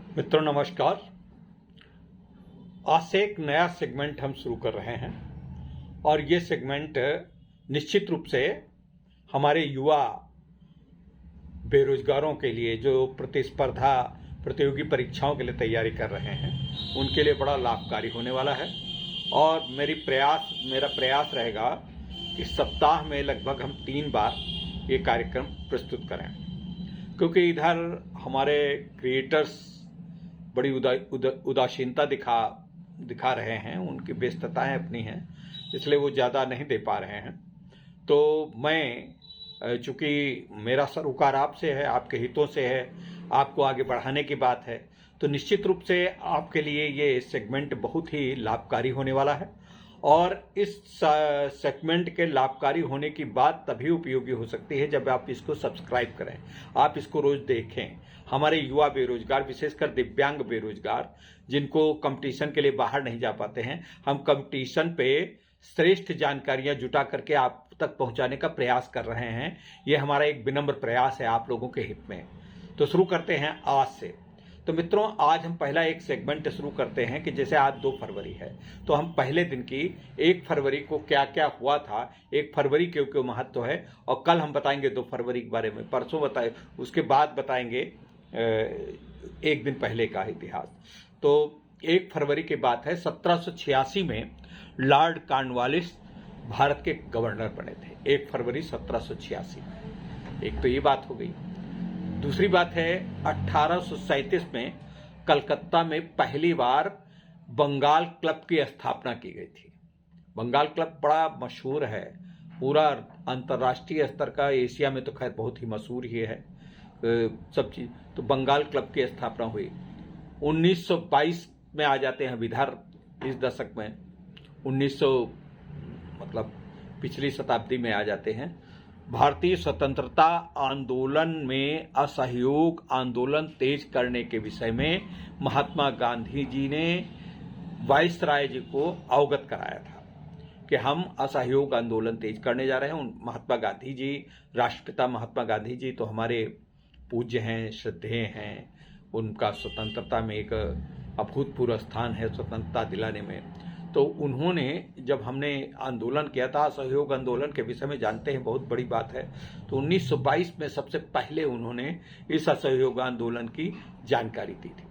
मित्रों नमस्कार। आज से एक नया सेगमेंट हम शुरू कर रहे हैं और ये सेगमेंट निश्चित रूप से हमारे युवा बेरोजगारों के लिए जो प्रतियोगी परीक्षाओं के लिए तैयारी कर रहे हैं उनके लिए बड़ा लाभकारी होने वाला है। और मेरा प्रयास रहेगा कि सप्ताह में लगभग हम 3 बार ये कार्यक्रम प्रस्तुत करें, क्योंकि इधर हमारे क्रिएटर्स बड़ी उदासीनता दिखा रहे हैं, उनकी व्यस्तताएं अपनी हैं, इसलिए वो ज़्यादा नहीं दे पा रहे हैं। तो मैं, चूँकि मेरा सरोकार आपसे है, आपके हितों से है, आपको आगे बढ़ाने की बात है, तो निश्चित रूप से आपके लिए ये सेगमेंट बहुत ही लाभकारी होने वाला है। और इस सेगमेंट के लाभकारी होने की बात तभी उपयोगी हो सकती है जब आप इसको सब्सक्राइब करें, आप इसको रोज देखें। हमारे युवा बेरोजगार, विशेषकर दिव्यांग बेरोजगार, जिनको कंपटीशन के लिए बाहर नहीं जा पाते हैं, हम कंपटीशन पे श्रेष्ठ जानकारियां जुटा करके आप तक पहुंचाने का प्रयास कर रहे हैं। ये हमारा एक विनम्र प्रयास है आप लोगों के हित में। तो शुरू करते हैं आज से। तो मित्रों, आज हम पहला एक सेगमेंट शुरू करते हैं कि जैसे आज 2 फरवरी है, तो हम पहले दिन की 1 फरवरी को क्या क्या हुआ था, 1 फरवरी के क्यों महत्व है, और कल हम बताएंगे 2 फरवरी के बारे में, परसों बताए, उसके बाद बताएंगे 1 दिन पहले का इतिहास। तो 1 फरवरी की बात है, 1786 में लॉर्ड कॉर्नवालिस भारत के गवर्नर बने थे। 1 फरवरी 1786 में। एक तो ये बात हो गई। दूसरी बात है, 1837 में कलकत्ता में पहली बार बंगाल क्लब की स्थापना की गई थी। बंगाल क्लब बड़ा मशहूर है, पूरा अंतर्राष्ट्रीय स्तर का, एशिया में तो खैर बहुत ही मशहूर ही है सब चीज। तो बंगाल क्लब की स्थापना हुई 1922 में। आ जाते हैं इधर इस दशक में, 1900 मतलब पिछली शताब्दी में आ जाते हैं। भारतीय स्वतंत्रता आंदोलन में असहयोग आंदोलन तेज करने के विषय में महात्मा गांधी जी ने वाइसराय जी को अवगत कराया था कि हम असहयोग आंदोलन तेज करने जा रहे हैं। महात्मा गांधी जी, राष्ट्रपिता महात्मा गांधी जी तो हमारे पूज्य हैं, श्रद्धेय हैं। उनका स्वतंत्रता में एक अभूतपूर्व स्थान है, स्वतंत्रता दिलाने में। तो उन्होंने, जब हमने आंदोलन किया था, असहयोग आंदोलन के विषय में जानते हैं, बहुत बड़ी बात है, तो 1922 में सबसे पहले उन्होंने इस असहयोग आंदोलन की जानकारी दी थी।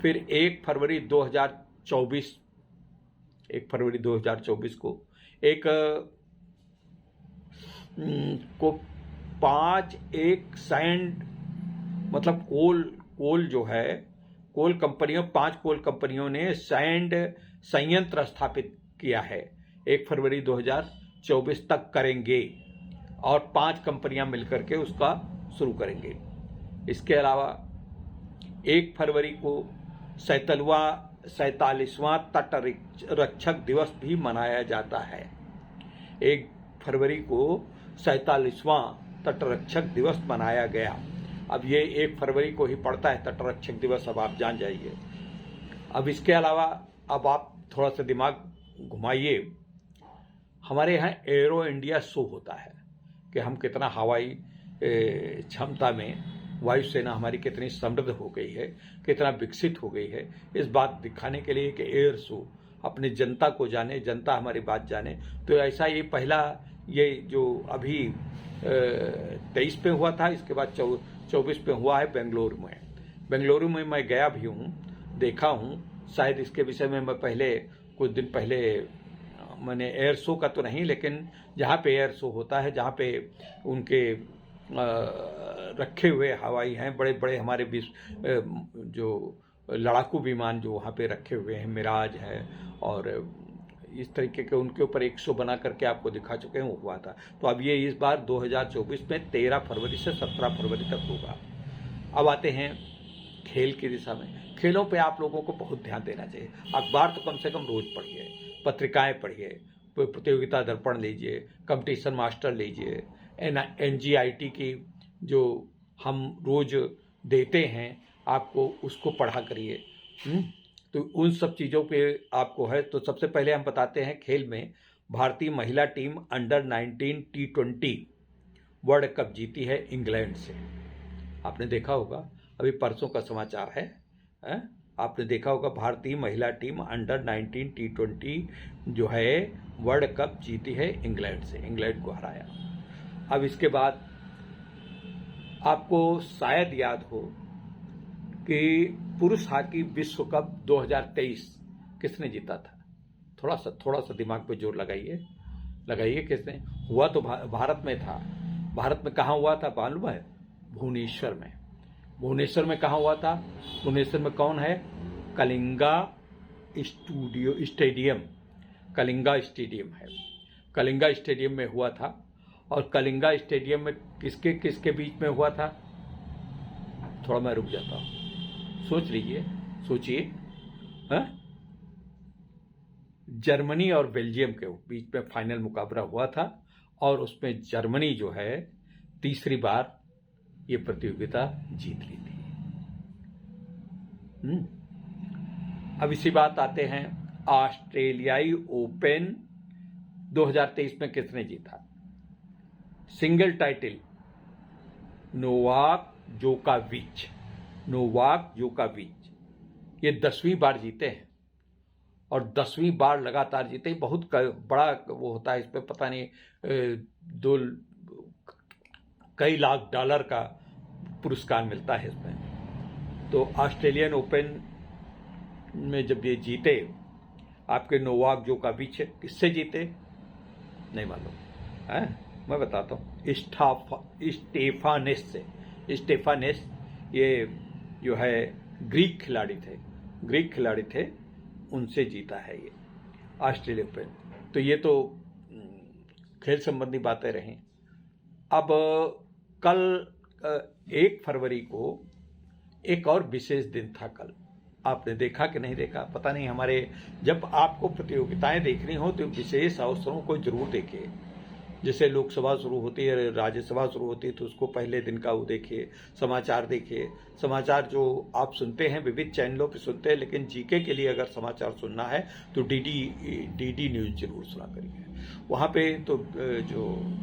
फिर 1 फरवरी 2024 को एक को 5 सैंड मतलब कोल जो है, कोल कंपनियों, 5 कोल कंपनियों ने सैंड संयंत्र स्थापित किया है। 1 फरवरी 2024 तक करेंगे और 5 कंपनियां मिलकर के उसका शुरू करेंगे। इसके अलावा 1 फरवरी को 47वां तट रक्षक दिवस भी मनाया जाता है। 1 फरवरी को 47वां तट रक्षक दिवस मनाया गया। अब ये 1 फरवरी को ही पड़ता है तट रक्षक दिवस, अब आप जान जाइए। अब इसके अलावा अब आप थोड़ा सा दिमाग घुमाइए। हमारे यहाँ एरो इंडिया शो होता है कि हम कितना हवाई क्षमता में, वायुसेना हमारी कितनी समृद्ध हो गई है, कितना विकसित हो गई है, इस बात दिखाने के लिए कि एयर शो अपनी जनता को जाने, जनता हमारी बात जाने। तो ऐसा ये पहला, ये जो अभी 23 पे हुआ था, इसके बाद 24 पे हुआ है बेंगलुरु में। बेंगलुरु में मैं गया भी हूँ, देखा हूँ। शायद इसके विषय में मैं पहले, कुछ दिन पहले, मैंने एयर शो का तो नहीं, लेकिन जहाँ पे एयर शो होता है, जहाँ पे उनके रखे हुए हवाई हैं, बड़े बड़े हमारे जो लड़ाकू विमान जो वहाँ पे रखे हुए हैं, मिराज है, और इस तरीके के उनके ऊपर एक शो बना करके आपको दिखा चुके हैं, वो हुआ था। तो अब ये इस बार 2024 में 13 फरवरी से 17 फरवरी तक होगा। अब आते हैं खेल की दिशा में। खेलों पे आप लोगों को बहुत ध्यान देना चाहिए। अखबार तो कम से कम रोज पढ़िए, पत्रिकाएं पढ़िए, प्रतियोगिता दर्पण लीजिए, कंपटीशन मास्टर लीजिए, NGIT की जो हम रोज देते हैं आपको, उसको पढ़ा करिए। तो उन सब चीज़ों पे आपको है। तो सबसे पहले हम बताते हैं, खेल में भारतीय महिला team under-19 T20 world cup जीती है इंग्लैंड से। आपने देखा होगा, अभी परसों का समाचार है, है। आपने देखा होगा भारतीय महिला टीम अंडर 19 T20 जो है वर्ल्ड कप जीती है इंग्लैंड से, इंग्लैंड को हराया। अब इसके बाद आपको शायद याद हो कि पुरुष हॉकी विश्व कप 2023 किसने जीता था? थोड़ा सा दिमाग पे जोर लगाइए किसने? हुआ तो भारत में था। भारत में कहाँ हुआ था मालूम है? भुवनेश्वर में। भुवनेश्वर में कहाँ हुआ था? भुवनेश्वर में कौन है? कलिंगा स्टेडियम। कलिंगा स्टेडियम है। कलिंगा स्टेडियम में हुआ था। और कलिंगा स्टेडियम में किसके किसके बीच में हुआ था? थोड़ा मैं रुक जाता हूँ, सोच लीजिए, सोचिए। जर्मनी और बेल्जियम के बीच में फाइनल मुकाबला हुआ था और उसमें जर्मनी जो है तीसरी बार ये प्रतियोगिता जीत ली थी। अब इसी बात आते हैं, ऑस्ट्रेलियाई ओपन 2023 में किसने जीता? सिंगल टाइटल नोवाक जोकोविच ये 10वीं बार जीते हैं और 10वीं बार लगातार जीते। बहुत बड़ा वो होता है, इसमें पता नहीं कई लाख डॉलर का पुरस्कार मिलता है इसमें। तो ऑस्ट्रेलियन ओपन में जब ये जीते, आपके नोवाक जोकोविच किससे जीते? नहीं मालूम है, मैं बताता हूँ। स्टेफानेस से। स्टेफानेस ये जो है ग्रीक खिलाड़ी थे, उनसे जीता है ये ऑस्ट्रेलिया ओपन। तो ये तो खेल संबंधी बातें रहीं। अब कल 1 फरवरी को एक और विशेष दिन था। कल आपने देखा कि नहीं देखा पता नहीं। हमारे जब आपको प्रतियोगिताएं देखनी हो तो विशेष अवसरों को जरूर देखिए। जैसे लोकसभा शुरू होती है, राज्यसभा शुरू होती है, तो उसको पहले दिन का वो देखिए। समाचार देखिए। समाचार जो आप सुनते हैं विविध चैनलों पे सुनते हैं, लेकिन जीके के लिए अगर समाचार सुनना है तो डीडी न्यूज जरूर सुना करिए। वहाँ पे तो जो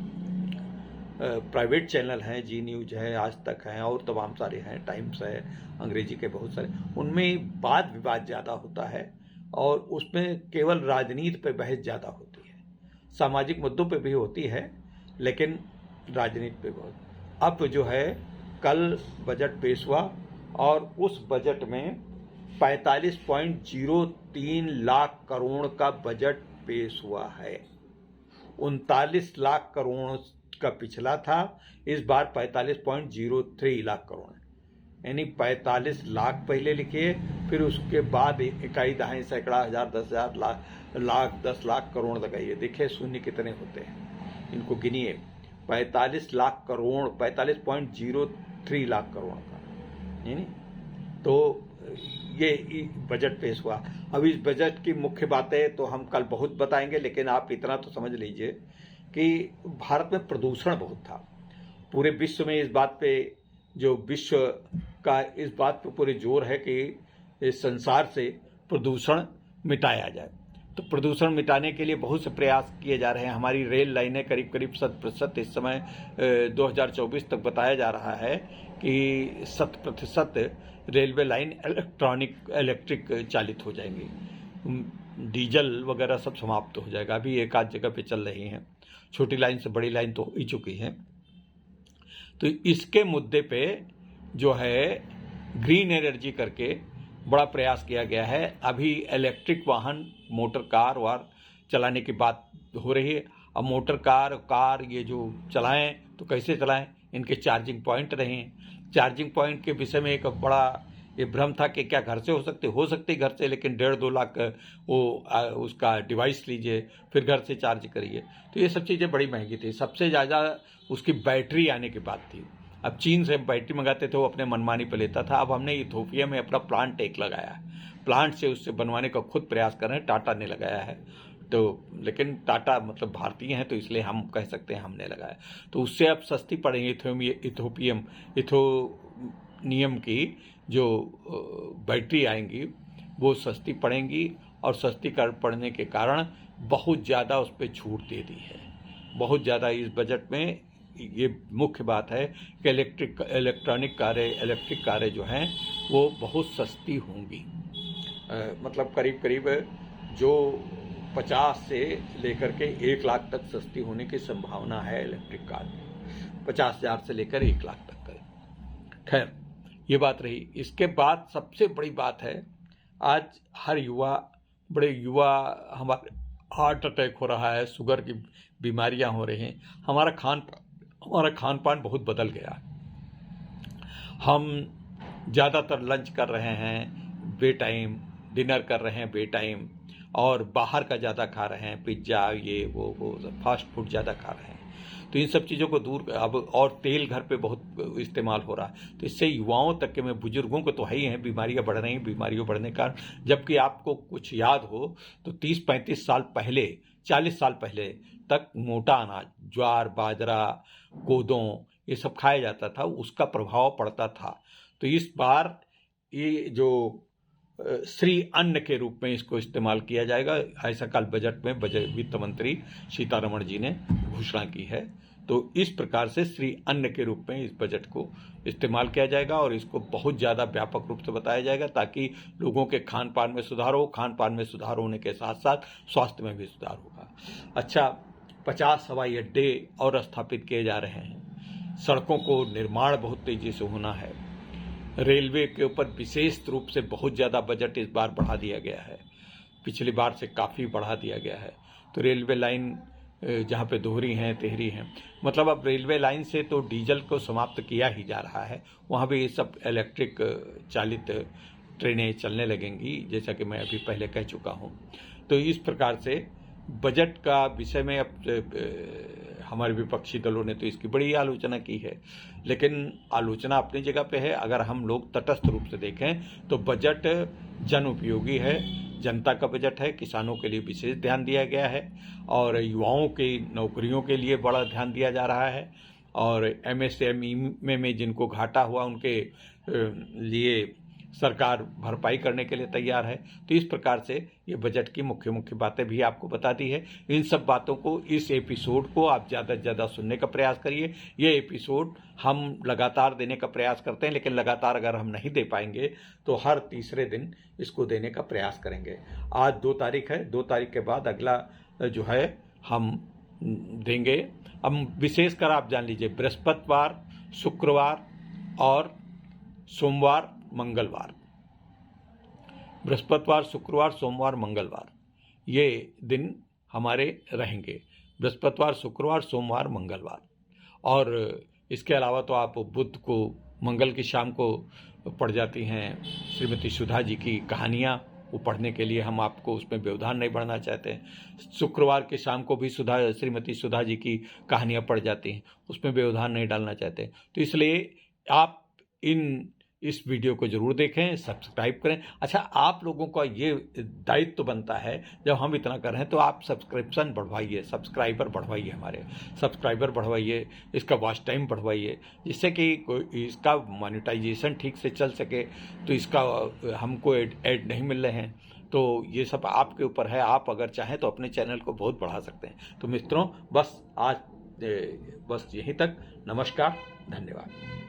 प्राइवेट चैनल हैं, जी न्यूज है, आज तक हैं और तमाम सारे हैं, टाइम्स है, अंग्रेजी के बहुत सारे, उनमें वाद विवाद ज़्यादा होता है और उसमें केवल राजनीति पे बहस ज़्यादा होती है। सामाजिक मुद्दों पे भी होती है लेकिन राजनीति पे बहुत। अब जो है कल बजट पेश हुआ और उस बजट में 45.03 लाख करोड़ का बजट पेश हुआ है। 39 लाख करोड़ का पिछला था, इस बार 45.03 लाख करोड़ है। यानी 45 लाख पहले लिखिए, फिर उसके बाद इकाई दहाई सैकड़ा हजार 10,000 लाख 10 लाख करोड़ लगाइए। देखिए शून्य कितने होते हैं, इनको गिनिए। 45 लाख करोड़, 45.03 लाख करोड़ का, यानी तो ये बजट पेश हुआ। अब इस बजट की मुख्य बातें तो हम कल बहुत बताएंगे, लेकिन आप इतना तो समझ लीजिए कि भारत में प्रदूषण बहुत था। पूरे विश्व में इस बात पे, जो विश्व का इस बात पे पूरे जोर है कि इस संसार से प्रदूषण मिटाया जाए। तो प्रदूषण मिटाने के लिए बहुत से प्रयास किए जा रहे हैं। हमारी रेल लाइनें करीब 100% इस समय 2024 तक बताया जा रहा है कि 100% रेलवे लाइन इलेक्ट्रिक चालित हो जाएंगी। डीजल वगैरह सब समाप्त हो जाएगा। अभी एक आध जगह पे चल रही हैं, छोटी लाइन से बड़ी लाइन तो हो ही चुकी है। तो इसके मुद्दे पे जो है ग्रीन एनर्जी करके बड़ा प्रयास किया गया है। अभी इलेक्ट्रिक वाहन, मोटर कार वार चलाने की बात हो रही है। अब मोटर कार ये जो चलाएं तो कैसे चलाएं, इनके चार्जिंग पॉइंट रहें। चार्जिंग पॉइंट के विषय में एक बड़ा ये भ्रम था कि क्या घर से हो सकते घर से, लेकिन 1.5-2 लाख वो उसका डिवाइस लीजिए फिर घर से चार्ज करिए। तो ये सब चीज़ें बड़ी महंगी थी। सबसे ज़्यादा उसकी बैटरी आने की बात थी। अब चीन से बैटरी मंगाते थे, वो अपने मनमानी पे लेता था। अब हमने इथोपिया में अपना प्लांट एक लगाया है, प्लांट से उससे बनवाने का खुद प्रयास कर रहे हैं। टाटा ने लगाया है, तो लेकिन टाटा मतलब भारतीय हैं तो इसलिए हम कह सकते हैं हमने लगाया। तो उससे अब सस्ती पड़ेंगी इथोनियम की जो बैटरी आएंगी वो सस्ती पड़ेंगी, और सस्ती पड़ने के कारण बहुत ज़्यादा उस पर छूट दे दी है। बहुत ज़्यादा इस बजट में ये मुख्य बात है कि इलेक्ट्रिक कारें जो हैं वो बहुत सस्ती होंगी। मतलब करीब करीब जो 50 से लेकर के 1 लाख तक सस्ती होने की संभावना है इलेक्ट्रिक कार में, 50,000 से लेकर 1 लाख तक का। खैर, ये बात रही। इसके बाद सबसे बड़ी बात है, आज हर बड़े युवा हमारे हार्ट अटैक हो रहा है, शुगर की बीमारियां हो रही हैं। हमारा खान पान बहुत बदल गया। हम ज़्यादातर लंच कर रहे हैं बेटाइम, डिनर कर रहे हैं बेटाइम, और बाहर का ज़्यादा खा रहे हैं, पिज्ज़ा ये वो फास्ट फूड ज़्यादा खा रहे हैं। तो इन सब चीज़ों को दूर, अब और तेल घर पे बहुत इस्तेमाल हो रहा है, तो इससे युवाओं तक के, में बुजुर्गों को तो है ही हैं, बीमारियां बढ़ रही हैं, बीमारियों बढ़ने का। जबकि आपको कुछ याद हो तो 30-35 साल पहले, 40 साल पहले तक मोटा अनाज, ज्वार, बाजरा, कोदों, ये सब खाया जाता था, उसका प्रभाव पड़ता था। तो इस बार ये जो श्री अन्न के रूप में इसको इस्तेमाल किया जाएगा, ऐसा कल बजट में वित्त मंत्री सीतारमण जी ने घोषणा की है। तो इस प्रकार से श्री अन्न के रूप में इस बजट को इस्तेमाल किया जाएगा और इसको बहुत ज़्यादा व्यापक रूप से बताया जाएगा, ताकि लोगों के खान पान में सुधार हो। खान पान में सुधार होने के साथ साथ स्वास्थ्य में भी सुधार होगा। अच्छा, 50 हवाई अड्डे और स्थापित किए जा रहे हैं। सड़कों को निर्माण बहुत तेजी से होना है। रेलवे के ऊपर विशेष रूप से बहुत ज़्यादा बजट इस बार बढ़ा दिया गया है, पिछली बार से काफ़ी बढ़ा दिया गया है। तो रेलवे लाइन जहाँ पे दोहरी हैं, तिहरी हैं, मतलब अब रेलवे लाइन से तो डीजल को समाप्त किया ही जा रहा है, वहाँ भी ये सब इलेक्ट्रिक चालित ट्रेनें चलने लगेंगी, जैसा कि मैं अभी पहले कह चुका हूँ। तो इस प्रकार से बजट का विषय में अब हमारे विपक्षी दलों ने तो इसकी बड़ी आलोचना की है, लेकिन आलोचना अपनी जगह पे है। अगर हम लोग तटस्थ रूप से देखें तो बजट जन उपयोगी है, जनता का बजट है, किसानों के लिए विशेष ध्यान दिया गया है, और युवाओं की नौकरियों के लिए बड़ा ध्यान दिया जा रहा है, और MSME में जिनको घाटा हुआ उनके लिए सरकार भरपाई करने के लिए तैयार है। तो इस प्रकार से ये बजट की मुख्य मुख्य बातें भी आपको बता दी है। इन सब बातों को, इस एपिसोड को आप ज़्यादा से ज़्यादा सुनने का प्रयास करिए। ये एपिसोड हम लगातार देने का प्रयास करते हैं, लेकिन लगातार अगर हम नहीं दे पाएंगे तो हर तीसरे दिन इसको देने का प्रयास करेंगे। आज 2 तारीख है, 2 तारीख के बाद अगला जो है हम देंगे। हम विशेषकर आप जान लीजिए, बृहस्पतिवार, शुक्रवार और सोमवार, मंगलवार, बृहस्पतिवार, शुक्रवार, सोमवार, मंगलवार, ये दिन हमारे रहेंगे। बृहस्पतिवार, शुक्रवार, सोमवार, मंगलवार। और इसके अलावा तो आप बुध को, मंगल की शाम को पढ़ जाती हैं श्रीमती सुधा जी की कहानियाँ, वो पढ़ने के लिए हम आपको उसमें व्यवधान नहीं बढ़ना चाहते। शुक्रवार की शाम को भी श्रीमती सुधा जी की कहानियाँ पढ़ जाती हैं, उसमें व्यवधान नहीं डालना चाहते। तो इसलिए आप इस वीडियो को जरूर देखें, सब्सक्राइब करें। अच्छा, आप लोगों का ये दायित्व तो बनता है, जब हम इतना कर रहे हैं तो आप सब्सक्रिप्शन बढ़वाइए, सब्सक्राइबर बढ़वाइए, हमारे सब्सक्राइबर बढ़वाइए, इसका वॉच टाइम बढ़वाइए, जिससे कि इसका मोनेटाइजेशन ठीक से चल सके। तो इसका हमको ऐड नहीं मिल रहे हैं, तो ये सब आपके ऊपर है। आप अगर चाहें तो अपने चैनल को बहुत बढ़ा सकते हैं। तो मित्रों, बस आज बस यहीं तक। नमस्कार, धन्यवाद।